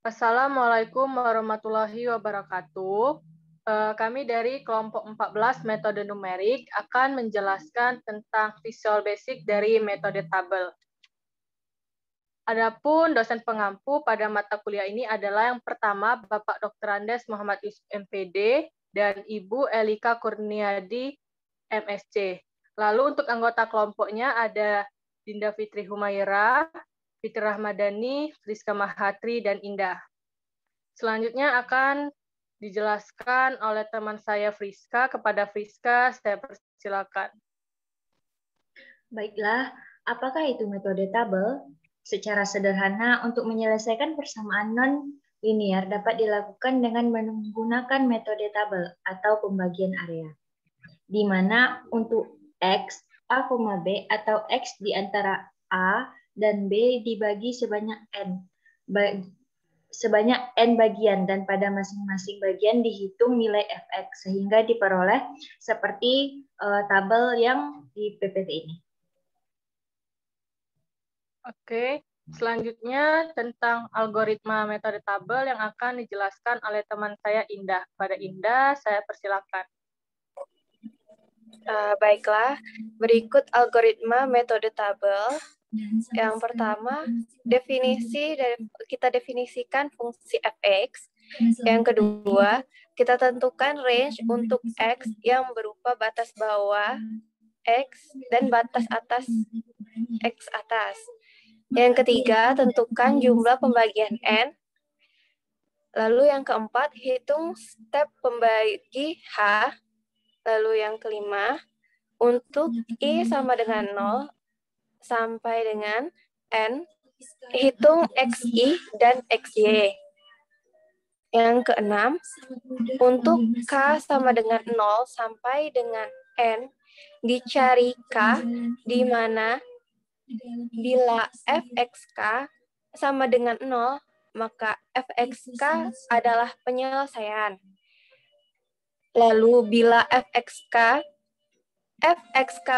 Assalamualaikum warahmatullahi wabarakatuh. Kami dari kelompok 14 metode numerik akan menjelaskan tentang Visual Basic dari metode tabel. Adapun dosen pengampu pada mata kuliah ini adalah yang pertama Bapak Dr. Andes Muhammad Yusuf MPD dan Ibu Elika Kurniadi MSc. Lalu untuk anggota kelompoknya ada Dinda Fitri Humaira, Fitri Rahmadani, Friska Mahatri, dan Indah. Selanjutnya akan dijelaskan oleh teman saya Friska. Kepada Friska, saya persilakan. Baiklah, apakah itu metode tabel? Secara sederhana, untuk menyelesaikan persamaan non-linear dapat dilakukan dengan menggunakan metode tabel atau pembagian area, di mana untuk X, A, B atau X di antara A dan B dibagi sebanyak N bagian, dan pada masing-masing bagian dihitung nilai fx sehingga diperoleh seperti tabel yang di PPT ini. Oke, selanjutnya tentang algoritma metode tabel yang akan dijelaskan oleh teman saya Indah. Pada Indah, saya persilakan. Baiklah, berikut algoritma metode tabel. Yang pertama, kita definisikan fungsi fx. Yang kedua, kita tentukan range untuk x yang berupa batas bawah x dan batas atas x atas. Yang ketiga, tentukan jumlah pembagian n. Lalu yang keempat, hitung step pembagi h. Lalu yang kelima, untuk I sama dengan 0 sampai dengan N, hitung XI dan XY. Yang keenam, untuk K sama dengan 0 sampai dengan N, dicari K, di mana bila fxk sama dengan 0, maka fxk adalah penyelesaian. Lalu bila fxk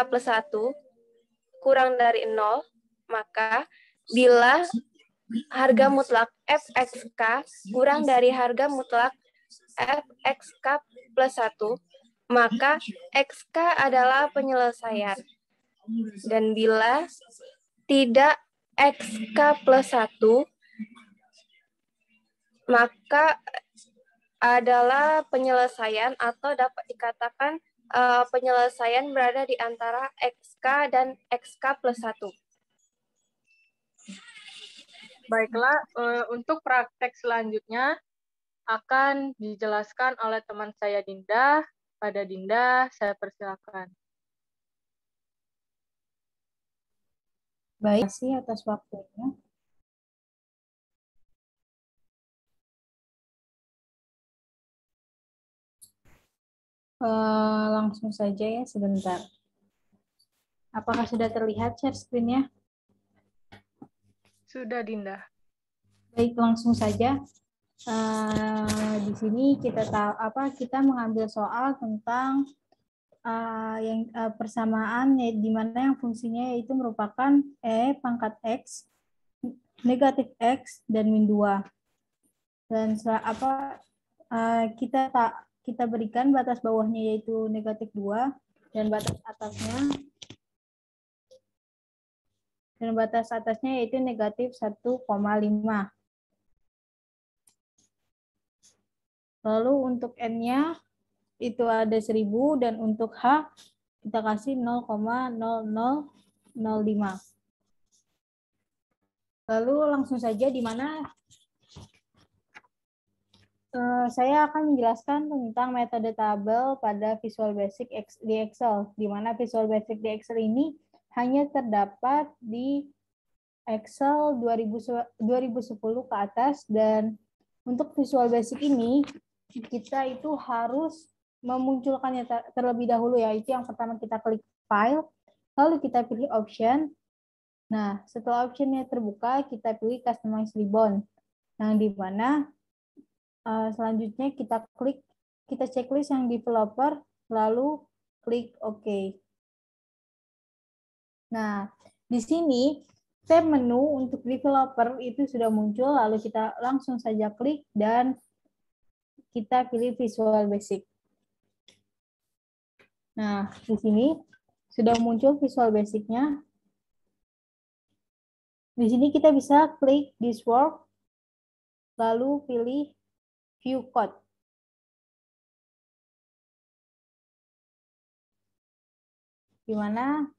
plus 1 kurang dari 0, maka bila harga mutlak fxk kurang dari harga mutlak fxk plus 1, maka xk adalah penyelesaian. Dan bila tidak xk plus 1, maka adalah penyelesaian atau dapat dikatakan penyelesaian berada di antara xk dan xk plus 1. Baiklah, untuk praktek selanjutnya akan dijelaskan oleh teman saya Dinda. Pada Dinda, saya persilakan. Baik, terima kasih atas waktunya. Langsung saja ya, sebentar. Apakah sudah terlihat share screen-nya? Sudah, Dinda. Baik, langsung saja. Di sini kita mengambil soal tentang persamaan di mana yang fungsinya yaitu merupakan pangkat x, negatif x dan min 2. Dan kita berikan batas bawahnya yaitu negatif 2 dan batas atasnya yaitu negatif 1,5. Lalu untuk n-nya itu ada 1000 dan untuk h kita kasih 0,0005. Lalu langsung saja di mana saya akan menjelaskan tentang metode tabel pada Visual Basic di Excel, di mana Visual Basic di Excel ini hanya terdapat di Excel 2010 ke atas, dan untuk Visual Basic ini kita itu harus memunculkannya terlebih dahulu, yaitu yang pertama kita klik File, lalu kita pilih Option. Nah, setelah optionnya terbuka, kita pilih Customize Ribbon, yang di mana selanjutnya kita checklist yang developer, lalu klik OK. Nah, di sini tab menu untuk developer itu sudah muncul, lalu kita langsung saja klik dan kita pilih Visual Basic. Nah, di sini sudah muncul Visual Basic-nya. Di sini kita bisa klik this work, lalu pilih View Code. Gimana?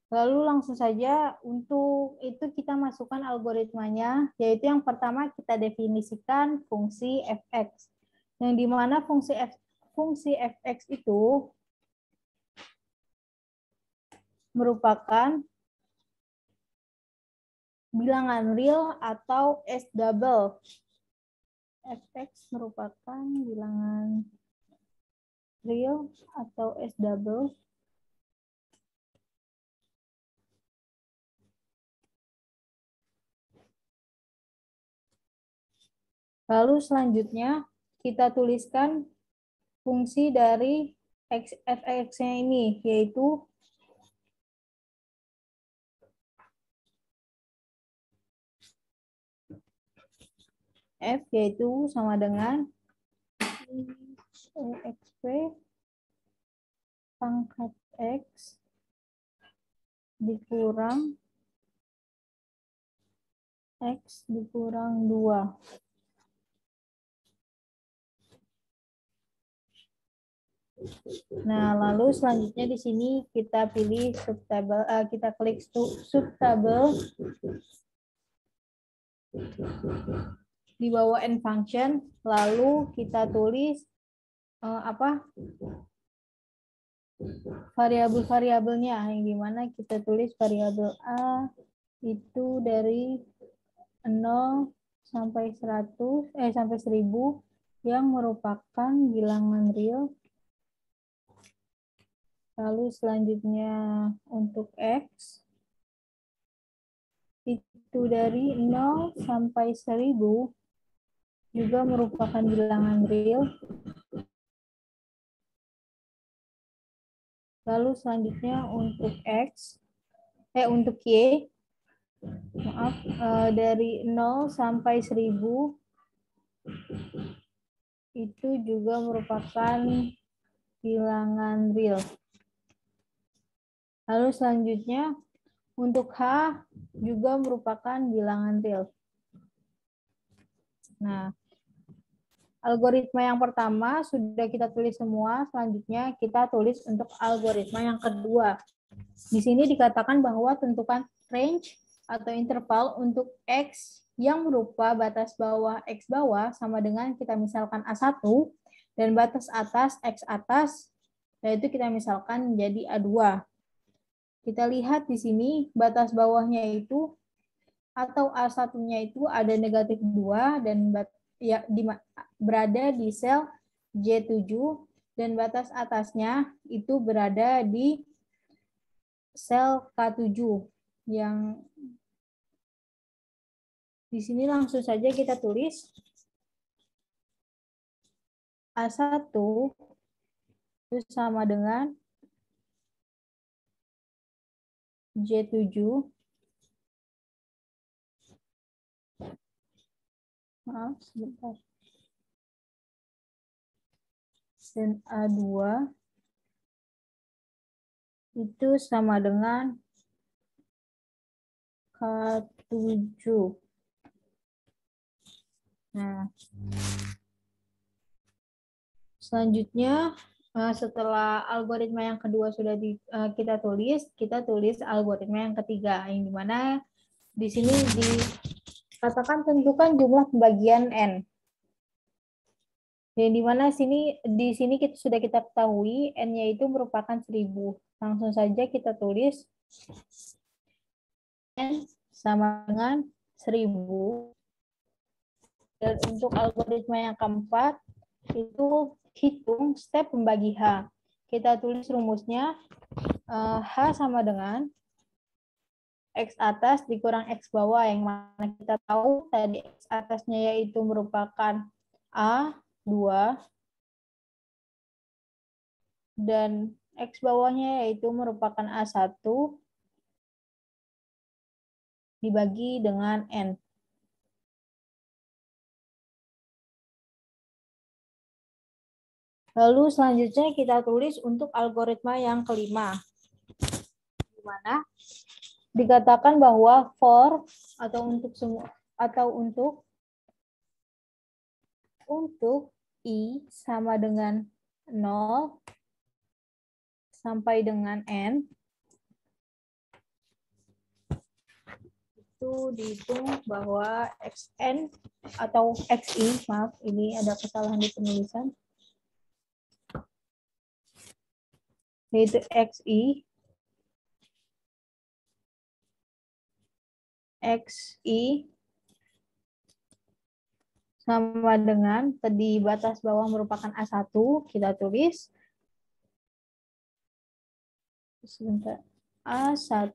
Lalu langsung saja untuk itu kita masukkan algoritmanya, yaitu yang pertama kita definisikan fungsi fx. Yang dimana fungsi fx itu merupakan bilangan real atau S double. Fx merupakan bilangan real atau S double. Lalu selanjutnya kita tuliskan fungsi dari fx-nya ini, yaitu f, yaitu sama dengan exp pangkat x dikurang x dikurang 2. Nah, lalu selanjutnya di sini kita pilih subtabel, kita klik subtabel di bawah end function, lalu kita tulis variabel-variabelnya, yang dimana kita tulis variabel a itu dari 0 sampai 100 sampai 1000 yang merupakan bilangan real. Lalu selanjutnya untuk X itu dari 0 sampai 1000 juga merupakan bilangan real. Lalu selanjutnya untuk untuk Y, dari 0 sampai 1000 itu juga merupakan bilangan real. Lalu selanjutnya untuk H juga merupakan bilangan real. Nah, algoritma yang pertama sudah kita tulis semua, selanjutnya kita tulis untuk algoritma yang kedua. Di sini dikatakan bahwa tentukan range atau interval untuk X yang berupa batas bawah X bawah sama dengan kita misalkan A1 dan batas atas X atas, yaitu kita misalkan menjadi A2. Kita lihat di sini batas bawahnya itu atau A1-nya itu ada negatif 2 dan berada di sel J7 dan batas atasnya itu berada di sel K7 yang di sini langsung saja kita tulis A1 itu sama dengan J7 maaf sebentar dan A2 itu sama dengan K7. Nah, selanjutnya setelah algoritma yang kedua sudah kita tulis algoritma yang ketiga, yang dimana di sini dikatakan tentukan jumlah pembagian n. Yang dimana di sini sudah kita ketahui n-nya itu merupakan 1000. Langsung saja kita tulis n sama dengan 1000. Dan untuk algoritma yang keempat itu hitung step pembagi H. Kita tulis rumusnya H sama dengan X atas dikurang X bawah, yang mana kita tahu tadi X atasnya yaitu merupakan A2 dan X bawahnya yaitu merupakan A1. dibagi dengan N. Lalu selanjutnya kita tulis untuk algoritma yang kelima. Di mana dikatakan bahwa for atau untuk semua atau untuk I sama dengan 0 sampai dengan N itu dihitung bahwa xn atau xi, maaf ini ada kesalahan di penulisan, yaitu xi sama dengan di batas bawah merupakan A1, kita tulis sebentar, A1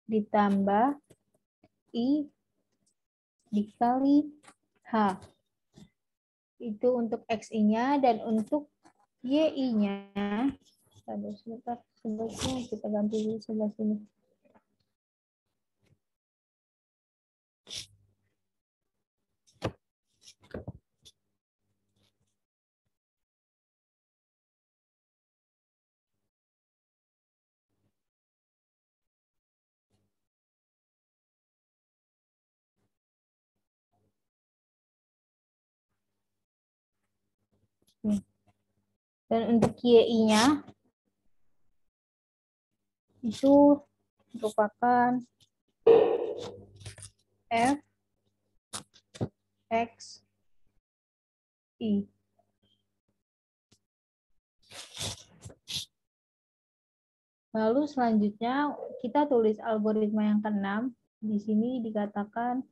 ditambah I dikali H. Itu untuk XI-nya, dan untuk YI-nya, sebentar, sebenarnya kita ganti dulu sebelah sini. Dan untuk YI-nya itu merupakan F X I. Lalu selanjutnya kita tulis algoritma yang keenam. Di sini dikatakan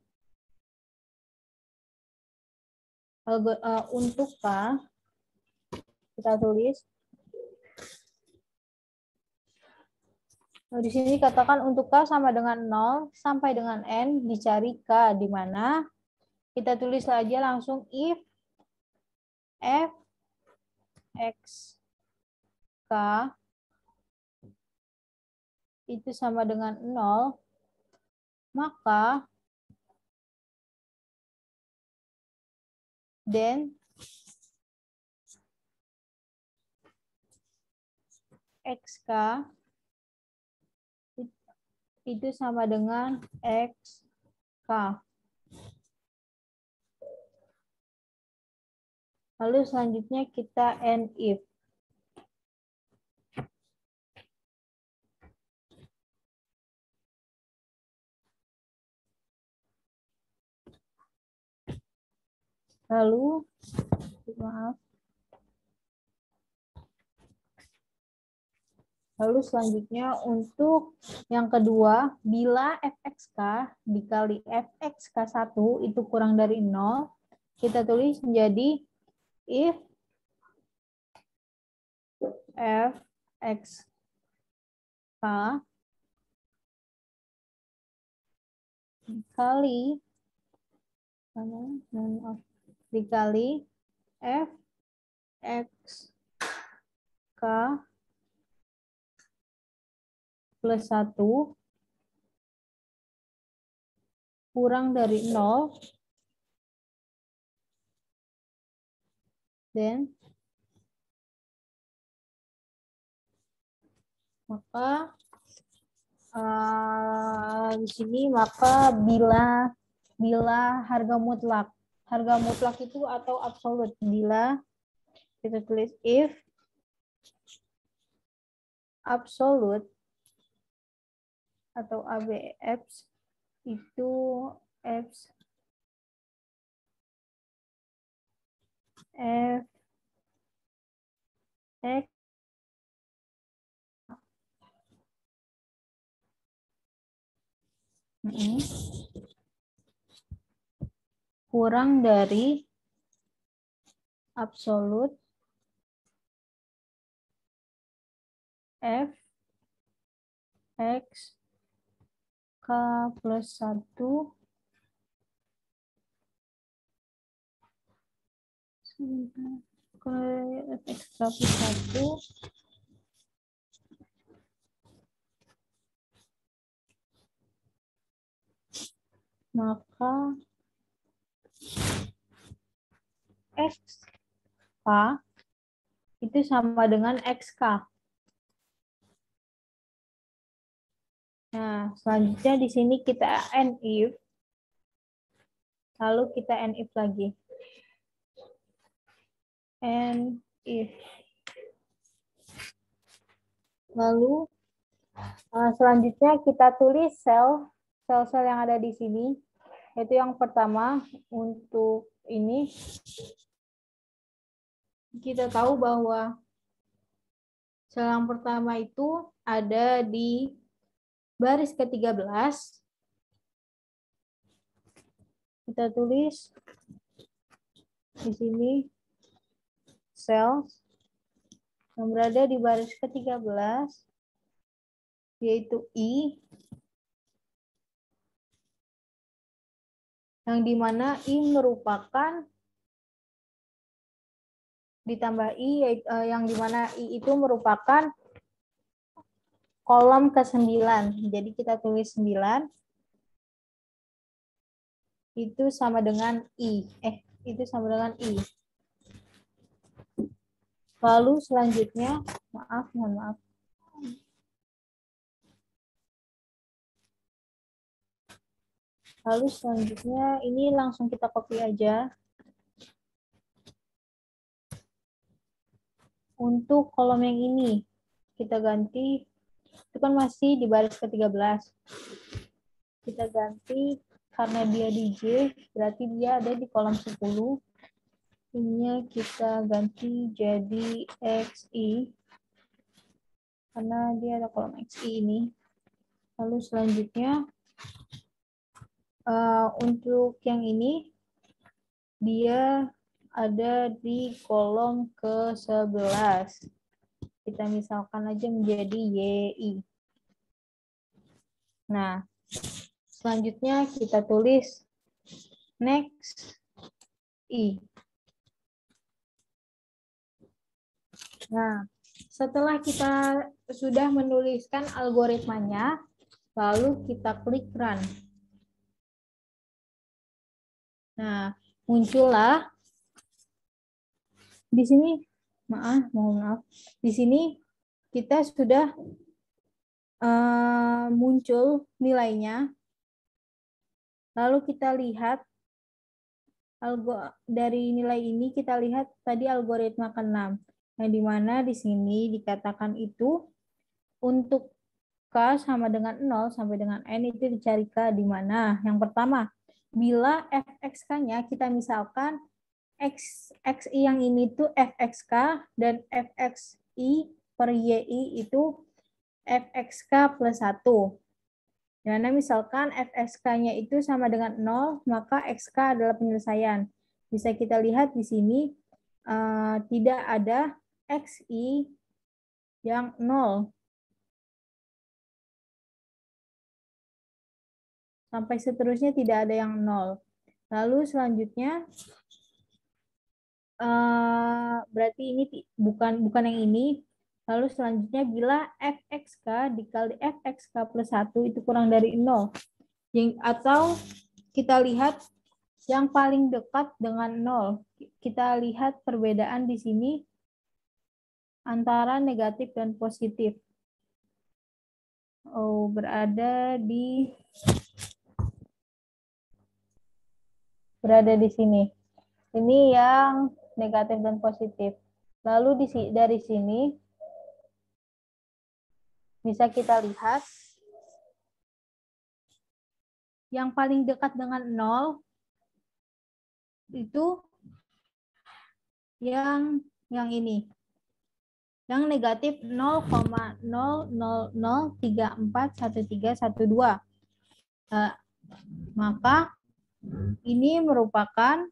untuk K kita tulis. Nah, di sini dikatakan untuk K sama dengan 0 sampai dengan N dicari K, di mana kita tulis saja langsung if F X K itu sama dengan 0, maka then XK itu sama dengan XK. Lalu selanjutnya kita end if. Lalu, maaf. Lalu selanjutnya untuk yang kedua, bila fxk dikali fxk1 itu kurang dari 0, kita tulis menjadi if fxk dikali fxk plus 1 kurang dari 0, then maka di sini maka bila harga mutlak itu atau absolut, bila kita tulis if absolut atau ABF itu F X kurang dari absolut F X K plus 1 F X K plus 1 maka XK itu sama dengan XK. Nah, selanjutnya di sini kita NIF, lalu kita NIF lagi. NIF. Lalu selanjutnya kita tulis sel-sel yang ada di sini. Yaitu yang pertama untuk ini kita tahu bahwa sel yang pertama itu ada di baris ke-13. Kita tulis di sini sel yang berada di baris ke-13 yaitu I, yang dimana I merupakan ditambah I, yang dimana I itu merupakan kolom ke-9. Jadi kita tulis 9 itu sama dengan I. Itu sama dengan I. Lalu selanjutnya, mohon maaf. Lalu selanjutnya ini langsung kita copy aja. Untuk kolom yang ini kita ganti, itu kan masih di baris ke-13. Kita ganti karena dia di J, berarti dia ada di kolom 10. Ini kita ganti jadi XI karena dia ada kolom XI ini. Lalu selanjutnya untuk yang ini dia ada di kolom ke-11. Kita misalkan aja menjadi YI. Nah, selanjutnya kita tulis next I. Nah, setelah kita sudah menuliskan algoritmanya, lalu kita klik run. Nah, muncullah di sini, mohon maaf, di sini kita sudah muncul nilainya. Lalu kita lihat dari nilai ini kita lihat tadi algoritma ke-6. Yang dimana di sini dikatakan itu untuk K sama dengan 0 sampai dengan N itu dicari K di mana? Yang pertama, bila fxk-nya kita misalkan xi yang ini tuh fxk dan fxi per yi itu fxk plus 1. Dimana misalkan fxk-nya itu sama dengan 0, maka xk adalah penyelesaian. Bisa kita lihat di sini tidak ada xi yang 0. Sampai seterusnya tidak ada yang 0. Lalu selanjutnya, berarti ini bukan yang ini. Lalu selanjutnya, bila fxk dikali fxk plus 1 itu kurang dari 0. Atau kita lihat yang paling dekat dengan 0. Kita lihat perbedaan di sini antara negatif dan positif. Berada di sini. Ini yang negatif dan positif. Lalu dari sini bisa kita lihat yang paling dekat dengan 0 itu yang ini. Yang negatif 0,000341312. Maka ini merupakan,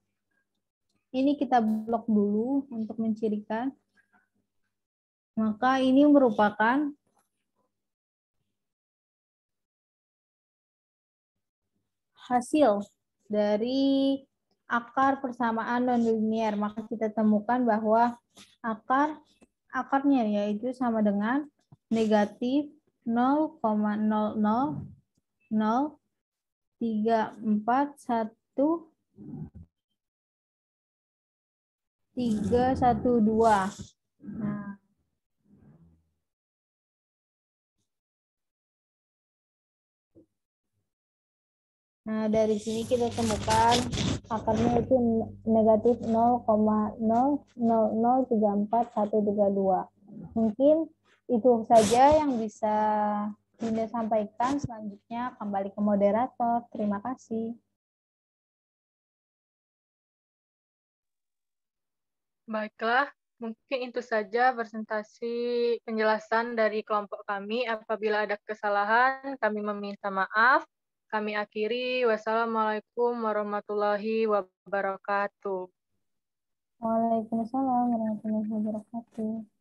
ini kita blok dulu untuk mencirikan. Maka ini merupakan hasil dari akar persamaan nonlinier. Maka kita temukan bahwa akarnya yaitu sama dengan negatif 0,00041312. 3, 4, 1, 3, 1, 2. Nah, dari sini kita temukan akarnya itu negatif 0,00343132. Mungkin itu saja yang bisa Dinda sampaikan. Selanjutnya kembali ke moderator. Terima kasih. Baiklah, mungkin itu saja presentasi penjelasan dari kelompok kami. Apabila ada kesalahan, kami meminta maaf. Kami akhiri. Wassalamualaikum warahmatullahi wabarakatuh. Waalaikumsalam warahmatullahi wabarakatuh.